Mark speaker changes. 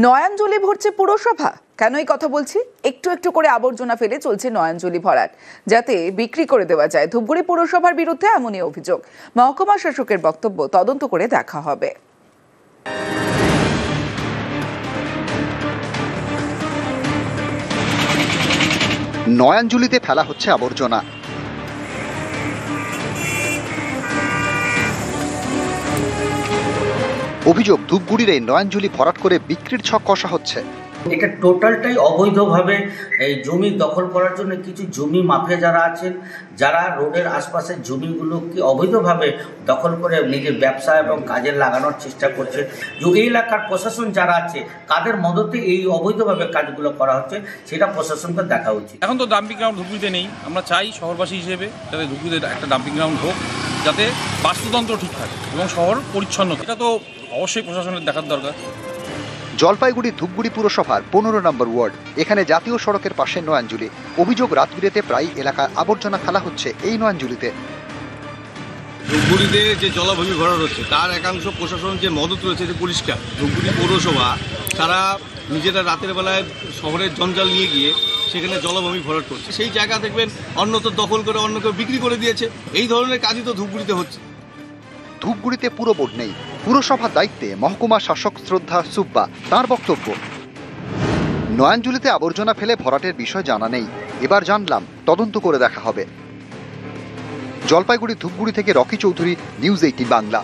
Speaker 1: নয়াঞ্জলি ভরছে পুরসভা। কেন এই কথা বলছি? একটু একটু করে আবর্জনা ফেলে চলছে নয়াঞ্জলি ভরাট, যাতে বিক্রি করে দেওয়া যায়। ধূপগুড়ি পুরসভার বিরুদ্ধে এমনই অভিযোগ। মহকুমা শাসকের বক্তব্য, তদন্ত করে দেখা হবে।
Speaker 2: নয়াঞ্জলিতে ফেলা হচ্ছে আবর্জনা। অভিযোগ, ধূপগুড়ির এই নয়াঞ্জলি ভরাট করে বিক্রির ছক কষা হচ্ছে।
Speaker 3: এটা টোটালটাই অবৈধভাবে এই জমি দখল করার জন্য কিছু জমি মাফিয়া যারা আছেন, যারা রোডের আশপাশের জমিগুলোকে অবৈধভাবে দখল করে নিজের ব্যবসা এবং কাজে লাগানোর চেষ্টা করছে। এই এলাকার প্রশাসন যারা আছে, কাদের মদতে এই অবৈধভাবে কাজগুলো করা হচ্ছে, সেটা প্রশাসনকে দেখা উচিত।
Speaker 4: এখন তো ডাম্পিং গ্রাউন্ড ধূপগুড়িতে নেই। আমরা চাই শহরবাসী হিসেবে যাতে ধূপগুড়িতে একটা ডাম্পিং গ্রাউন্ড হোক, যাতে বাস্তুতন্ত্র ঠিক থাকে এবং শহর পরিচ্ছন্ন। এটা তো অবশ্যই প্রশাসনের দেখার দরকার।
Speaker 2: জলপাইগুড়ি ধূপগুড়ি পুরসভার 15 নম্বর ওয়ার্ড, এখানে জাতীয় সড়কের পাশে নয়াঞ্জলি। অভিযোগ, রাতবিরেতে প্রায় এলাকায় আবর্জনা ফেলা হচ্ছে এই নয়াঞ্জলিতে।
Speaker 5: ধূপগুড়িতে যে জলাভূমি ভরাট হচ্ছে তার একাংশ প্রশাসন যে মদত রয়েছে যে পরিষ্কার। ধূপগুড়ি পৌরসভা তারা নিজেরা রাতের বেলায় শহরের জঞ্জাল নিয়ে গিয়ে সেখানে জলাভূমি ভরাট করছে। সেই জায়গা দেখবেন অন্যত্র দখল করে অন্য কেউ বিক্রি করে দিয়েছে। এই ধরনের কাজই তো ধূপগুড়িতে হচ্ছে।
Speaker 2: ধূপগুড়িতে পুরো বোর্ড নেই। পুরসভার দায়িত্বে মহকুমা শাসক শ্রদ্ধা সুব্বা। তার বক্তব্য, নয়াঞ্জলিতে আবর্জনা ফেলে ভরাটের বিষয় জানা নেই, এবার জানলাম, তদন্ত করে দেখা হবে। জলপাইগুড়ি ধূপগুড়ি থেকে রকি চৌধুরী, নিউজ 18 বাংলা।